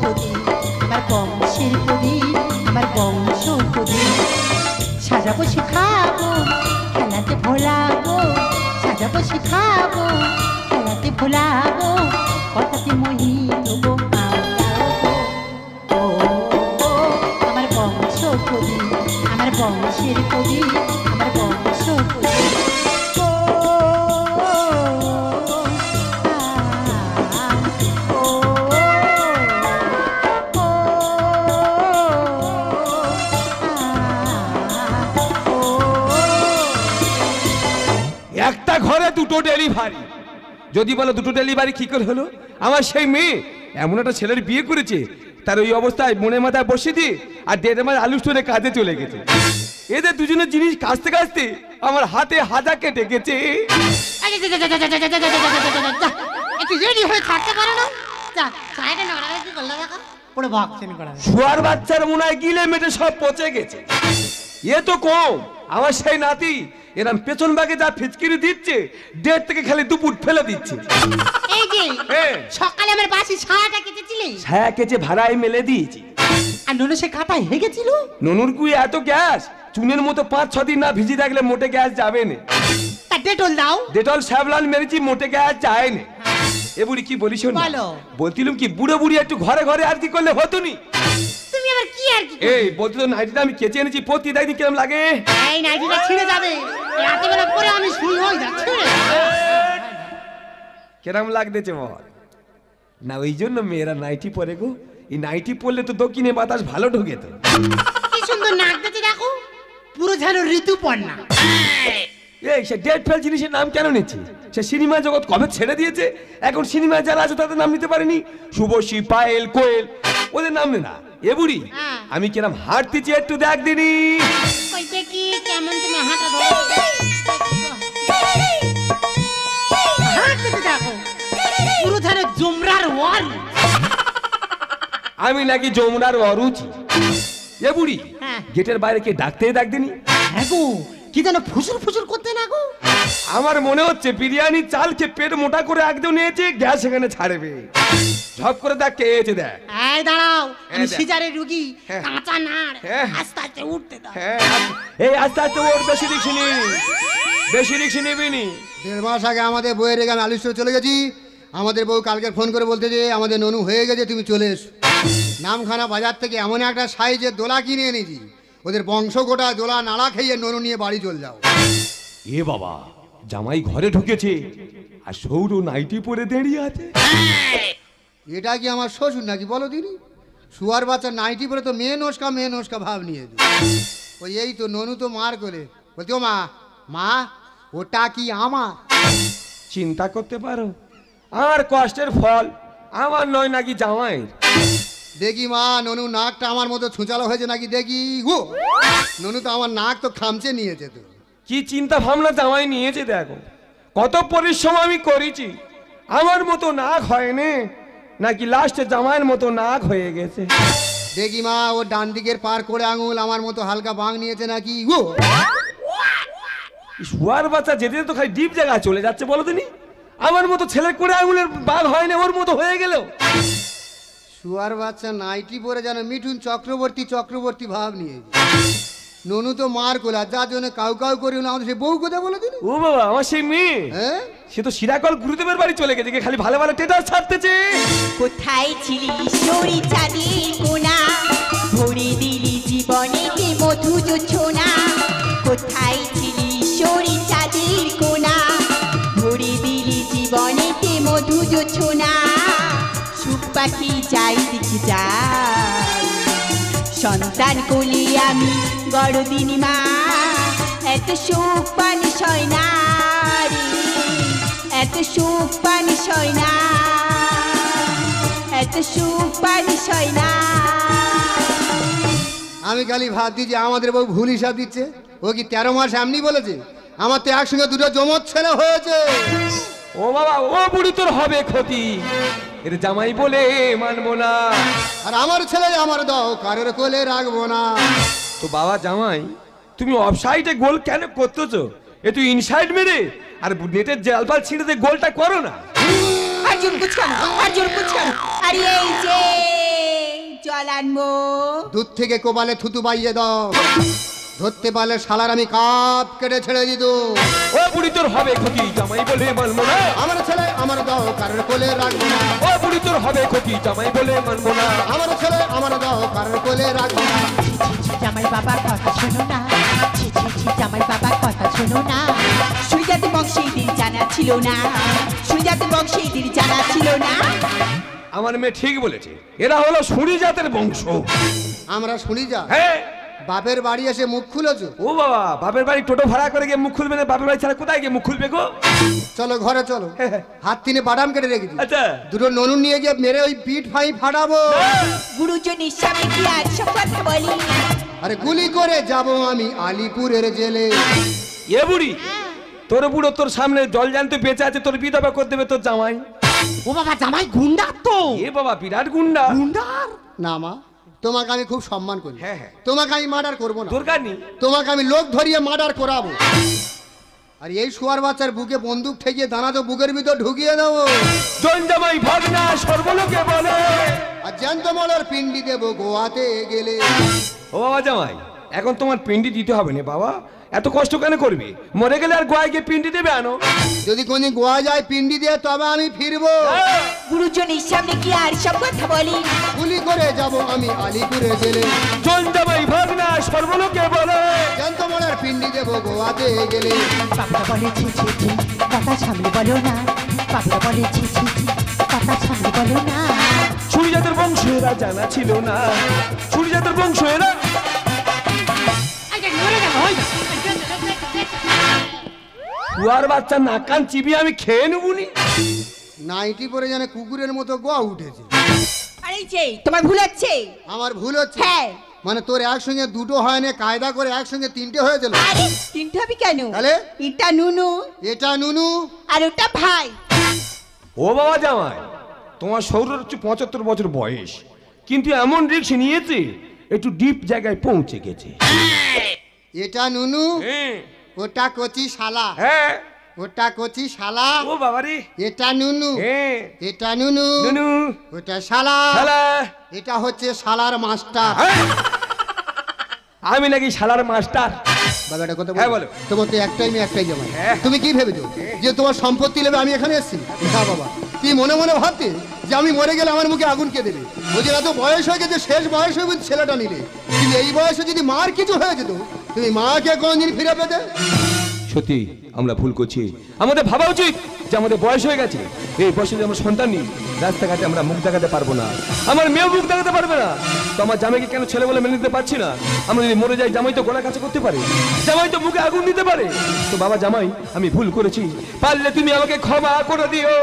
প্রদীপ আমার বংশের প্রদীপ আমার বংশ প্রদীপ সাজাবো শিখাবো খেলাতে ভোলাবো সাজাবো শিখাবো খেলাতে ভোলাবো কথাতে মহি দেবো আমার বংশ প্রদীপ আমার বংশের প্রদীপ আমার বংশ প্রদীপ একটা ঘরে দুটো ডেলিভারি যদি বলো দুটো ডেলিভারি কি করে হলো আমার সেই মেয়ে এমন একটা ছেলের বিয়ে করেছে তার ওই অবস্থায় মনে মাথায় বসে দিয়ে আর 1.5 মাস আলু স্টোরে কাজে চলে গেছে এদের দুজনের জিনিস কাচতে কাচতে আমার হাতে হাজা কেটে গেছে একটু রেডি হয়ে থাকতে পারো না যা সাইডে না ওরা কি করলো দেখো পুরো ভাগছেন করা শুয়ার বাচ্চার মনে হয় গিলে মেটে সব পচে গেছে এ তো কম আমার সেই নাতি এরম পেছন ভাগে যা ফিচকিরি দিচ্ছে 1.5 থেকে খালি 2 ফুট ফেলে দিচ্ছে এই যে সকালে আমার বাসি ছায়াটা কেটেছিলি ছায়া কেচে ভাড়ায় মেলে দিয়েছি আর ননু সে কাটায় হেগেছিল ননুর কুই এত গ্যাস চুনের মতো 5-6 দিন না ভিজি থাকলে মোটে গ্যাস যাবে না তা ডেটল দাও ডেটল স্যাভলন মেরেছি মোটে গ্যাস যায় না এ বুড়ি কি বলিস না বলতিলুম কি বুড়ো বুড়ি একটু ঘরে ঘরে আর কি করলে হতো নি তুমি আবার কি আর কি এই বলতি তো নাইটিটা আমি কেচে এনেছি পতি দেখনি কিরম লাগে এই নাইটিটা ছিঁড়ে যাবে রাতে বেলা পরে আমি শুই হই যাচ্ছে কিরম লাগতেছে বল না ওই জন্য মেয়েরা নাইটি পরে গো এই নাইটি পরলে তো দক্ষিণে বাতাস ভালো ঢোকে তো কি সুন্দর নাক দিতে দেখো পুরো যেন ঋতুপর্ণা এই সে ডেট ফেল জিনিসের নাম কেন নিচ্ছে সে সিনেমা জগৎ কবে ছেড়ে দিয়েছে এখন সিনেমায় যারা আছে তাদের নাম নিতে পারেনি শুভশ্রী পায়েল কোয়েল ওদের নাম নে না এ বুড়ি আমি কিরম হাঁটতেছি একটু দেখ দিনি কই দেখি কেমন তুমি হাঁটা ধরো হাঁটতে দেখো পুরো যেন জমরার ওয়াল আমি নাকি যমুনার অরুচি এ বুড়ি গেটের বাইরে কে ডাকতেই ডাক দিনি হ্যাঁ গো কি যেন ফুসুর ফুসুর করতে না গো আমার মনে হচ্ছে বিরিয়ানি চালকে পেট মোটা করে একদম নিয়েছে গ্যাস এখানে ছাড়বে ঝপ করে দেখ কে এসে দেখ এই দাঁড়াও আমি সিজারের রুগী কাঁচা নাড় আস্তে আস্তে উঠতে দাও এই আস্তে আস্তে ওর বেশি রিক্স নিবি নি 1.5 মাস আগে আমাদের বইয়ের এখানে আলু স্টোরে চলে গেছি আমাদের বউ কালকে ফোন করে বলতে যে আমাদের ননু হয়ে গেছে তুমি চলে এসো নামখানা বাজার থেকে এমন একটা সাইজের দোলা কিনে এনেছি ওদের বংশ গোটা দোলা নাড়া খেয়ে ননু নিয়ে বাড়ি চলে যাও এ বাবা জামাই ঘরে ঢুকেছে আর সৌর নাইটি পরে দাঁড়িয়ে আছে এটা কি আমার শ্বশুর নাকি বলো দিনি শুয়ার বাচ্চা নাইটি পরে তো মেয়ে নস্কা ভাব নিয়ে ওই এই তো ননু তো মার করে বলতে ও মা ওটা কি আমার চিন্তা করতে পারো আমার কষ্টের ফল আমার নয় নাকি জামাই দেখি মা ননু নাকটা আমার মতো ছুঁচালো হয়েছে নাকি দেখি গো ননু তো আমার নাক তো খামচে নিয়েছে তো কি চিন্তা ভাবনা জামাই নিয়েছে দেখো কত পরিশ্রম আমি করেছি আমার মতো নাক হয়নি নাকি লাস্টে জামাইয়ের মতো নাক হয়ে গেছে দেখি মা ও ডান দিকের পার করে আঙুল আমার মতো হালকা বাং নিয়েছে নাকি গো শুয়ার বাচ্চা যেতে তো খালি ডিপ জায়গা চলে যাচ্ছে বলো দিনি আমার মতো ছেলে করে আঙুলের বাঘ হয় না ওর মতো হয়ে গেল শুয়ার বাচ্চা নাইটি পরে যেন মিঠুন চক্রবর্তী ভাব নিয়েছে ননু তো মার কোলা যার জন্য কাউ করি না আমাদের সে বউ কথা বলে দিন ও বাবা আমার সেই মেয়ে সে তো সিরাকল গুরুদেবের বাড়ি চলে গেছে খালি ভালো ভালো টেটাস ছাড়তেছে কোথায় ছিলি সরি চাঁদের কোনা ভরে দিলি জীবনেতে মধু জোছনা কোথায় ছিলি সরি চাঁদের কোনা ভরে দিলি জীবনেতে মধু জোছনা সুখ পাখি যাই দিকে যাই সন্তান কোলে আমি গড়দিনী মা এত সুখ পানি সয় না রে এত সুখ পানি সয় না এত সুখ পানি সয় না আমি খালি ভাবছি যে আমাদের বউ ভুল হিসাব দিচ্ছে ও কি 13 মাস এমনি বলেছে আমার তো একসঙ্গে দুটো জমজ ছেলে হয়েছে ও বাবা ও বুড়ি তোর হবে ক্ষতি এর জামাই বলে মানবো না আর আমার ছেলে আমার দাও কারোর কোলে রাখবো না তো বাবা জামাই তুমি অফসাইডে গোল কেন করতেছো এ তুই ইনসাইড মেরে আর নেটের জালপাল ছিঁড়ে দিয়ে গোলটা করো না अर्जुन कुछ कर अर्जुन कुछ कर अरे ये আনবো। দূর থেকে কোপালে থুতু বাইয়ে দাও, ধরতে পারলে শালার আমি কাপ কেটে ছেড়ে দিত। ও বুড়ি তোর হবে ক্ষতি জামাই বলে মানবো না। আমার ছেলে আমার দাও কারোর কোলে রাখবো না। ও বুড়ি তোর হবে ক্ষতি জামাই বলে মানবো না। আমার ছেলে আমার দাও কারোর কোলে রাখবো না। জামাই বাবার কথা শোনো না, ছি ছি ছি জামাই বাবার কথা শোনো না। সুজাতি বংশীদের জানা ছিল না, সুজাতি বংশীদের জানা ছিল না। আমার মেয়ে ঠিক বলেছে, এরা হলো শুনি জাতের বংশ। আমরা শুনি যা হ্যাঁ বাপের বাড়ি এসে মুখ খুলেছো। ও বাবা, বাপের বাড়ি টোটো ভাড়া করে গিয়ে মুখ খুলবে না? বাপের বাড়ি ছাড়া কোথায় গিয়ে মুখ খুলবে গো? চলো ঘরে চলো, হাত তিনে বাদাম কেটে রেখেছি। আচ্ছা দুটো ননুন নিয়ে গিয়ে মেরে ওই পিঠ ফাই ফাটাবো। গুরুজনের সামনে কি আর সব কথা বলি? আরে গুলি করে যাব আমি আলিপুরের জেলে। এ বুড়ি, তোর বুড়ো তোর সামনে জল জানতে বেঁচে আছে, তোর বিধবা করে দেবে তোর জামাই। ও বাবা, জামাই গুন্ডা তো। এ বাবা, বিরাট গুন্ডা। গুন্ডার না মা, তোমাকে আমি খুব সম্মান করি। হ্যাঁ, হ্যাঁ। তোমাকে আমি মার্ডার করবো না, দরকার নেই। তোমাকে আমি লোক ধরিয়ে মার্ডার করাবো। আর এই শুয়ার বাচ্চার বুকে বন্দুক ঠেকিয়ে দানা তো বুকের ভিতর ঢুকিয়ে দেবো। জন জামাই ভাগনা সর্বলোকে বলে। আর জ্যান্ত মলার পিন্ডি দেবো গোয়াতে গেলে। ও বাবা জামাই, এখন তোমার পিন্ডি দিতে হবে না বাবা, এত কষ্ট কেন করবি? মরে গেলে আর গোয়ায় গিয়ে পিন্ডি দেবে আনো। যদি কোনদিন গোয়া যায় পিন্ডি দিয়ে তবে আমি ফিরবো। গুরুজনের সামনে কি আর সব কথা বলি? গুলি করে যাব আমি আলিপুরে জেলে। জন জামাই ভাগনা সর্বলোকে বলে। জ্যান্ত মলার পিন্ডি দেবো গোয়াতে গেলে। বাবা বলে ছি ছি ছি কথা সামনে বলো না, বাবা বলে ছি ছি ছি কথা সামনে বলো না। ছুরি জাতের বংশ এরা জানা ছিল না, ছুরি জাতের বংশ এরা। কুয়ার বাচ্চা নাকান চিবিয়ে আমি খেয়ে নেবুনি। নাইটি পরে যেন কুকুরের মতো গোয়া উঠেছে। আরে যে তোমার ভুল হচ্ছে। আমার ভুল হচ্ছে? হ্যাঁ। মানে তোর একসঙ্গে দুটো হয় না, কায়দা করে একসঙ্গে তিনটে হয়েছিল। আরে তিনটে হবে কেন? তাহলে? এটা নুনু এটা নুনু আর ওটা ভাই। ও বাবা জামাই, তোমার শরীর হচ্ছে 75 বছর বয়স, কিন্তু এমন রিস্ক নিয়েছে একটু ডিপ জায়গায় পৌঁছে গেছে। এটা নুনু, হ্যাঁ ওটা কচি শালা। হ্যাঁ। ওটা কচি শালা। ও বাবা রে। এটা নুনু, হ্যাঁ। এটা নুনু, নুনু। ওটা শালা। শালা। এটা হচ্ছে শালার মাস্টার। হ্যাঁ। আমি নাকি শালার মাস্টার? বাবা একটা কথা হ্যাঁ, বলো। বলো। তোমার তো একটাই মেয়ে একটাই জামাই। হ্যাঁ। তুমি কি ভেবেছো যে তোমার সম্পত্তি নেবে আমি এখানে এসেছি? না বাবা, তুই মনে মনে ভাবতে যে আমি মরে গেলে আমার মুখে আগুন কে দেবে। ওদের এত বয়স হয়ে গেছে, শেষ বয়স হয়ে গেছে ছেলেটা নিলে। কিন্তু এই বয়সে যদি মার কিছু হয়ে যেত, তুমি মাকে কোনদিন ফিরে পেতে? সত্যি আমরা ভুল করছি, আমাদের ভাবা উচিত যে আমাদের বয়স হয়ে গেছে, এই বয়সে যদি আমরা সন্তান নিই, রাস্তাঘাটে আমরা মুখ দেখাতে পারবো না, আমার মেয়েও মুখ দেখাতে পারবে না। তো আমার জামাইকে কেন ছেলে বলে মেনে নিতে পারছি না? আমরা যদি মরে যাই, জামাই তো গলা কাছে করতে পারে, জামাই তো মুখে আগুন দিতে পারে। তো বাবা জামাই, আমি ভুল করেছি, পারলে তুমি আমাকে ক্ষমা করে দিও।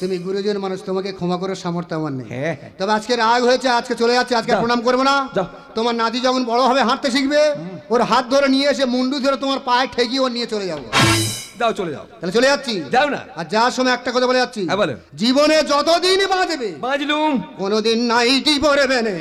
তুমি গুরুজন মানুষ, তোমাকে ক্ষমা করার সামর্থ্য আমার নেই। হ্যাঁ। তবে আজকে রাগ হয়েছে, আজকে চলে যাচ্ছে, আজকে যাও। প্রণাম করবো না। যাও। তোমার নাতি যখন বড় হবে হাঁটতে শিখবে, ওর হাত ধরে নিয়ে এসে মুন্ডু ধরে তোমার পায়ে ঠেকিয়ে ওর নিয়ে চলে যাবো। যাও, চলে যাও। তাহলে চলে যাচ্ছি। যাও না। আর যাওয়ার সময় একটা কথা বলে যাচ্ছি, হ্যাঁ, বলো। জীবনে যতদিন বাঁচবে বাঁচলুম। কোনোদিন নাইটি পরবে না।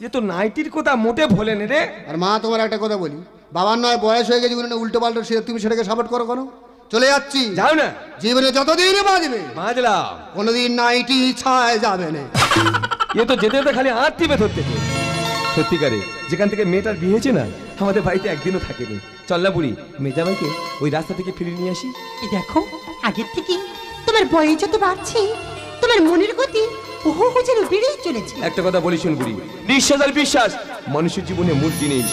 এ তো নাইটির কথা মোটে ভোলেন রে। আর মা, তোমার একটা কথা বলি, বাবার নয় বয়স হয়ে গেছে, উল্টো পাল্টা তুমি সেটাকে সাপোর্ট করো কেন? চলে যাচ্ছি। যাও না। জীবনে যতদিন বাঁচবে বাঁচলাম। কোনোদিন নাইটি ছায় যাবে না। এ তো যেতে যেতে খালি আঁত টিপে ধরতে। সত্যিকারে যেখান থেকে মেয়েটার বিয়ে হয়েছে না, আমাদের বাড়িতে একদিনও থাকেনি। চল না বুড়ি, মেজামাইকে ওই রাস্তা থেকে ফিরিয়ে নিয়ে আসি। এই দেখো, আগের থেকে তোমার বয়স যত বাড়ছে, তোমার মনের গতি বহু যেন বেড়েই চলেছে। একটা কথা বলি শোন বুড়ি, নিঃশ্বাস আর বিশ্বাস মানুষের জীবনে মূল জিনিস।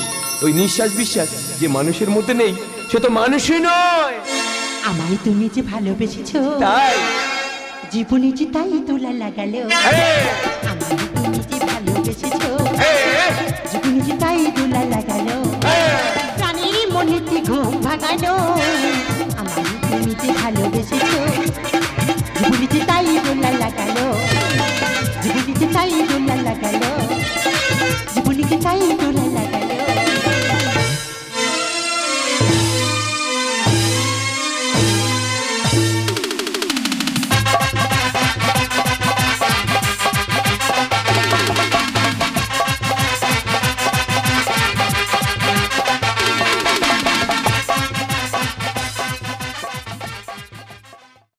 ওই নিঃশ্বাস বিশ্বাস যে মানুষের মধ্যে নেই, সে তো মানুষই নয়। আমায় তুমি যে ভালোবেসেছো, তাই জীবনে যে তাই দোলা লাগালো। হ্যাঁ, আমায় তুমি যে ভালোবেসেছো, হ্যাঁ, জীবনে যে তাই দোলা লাগালো। হ্যাঁ। প্রাণের মনেতে ঘুম ভাগালো। আমায় তুমি যে ভালোবেসেছো,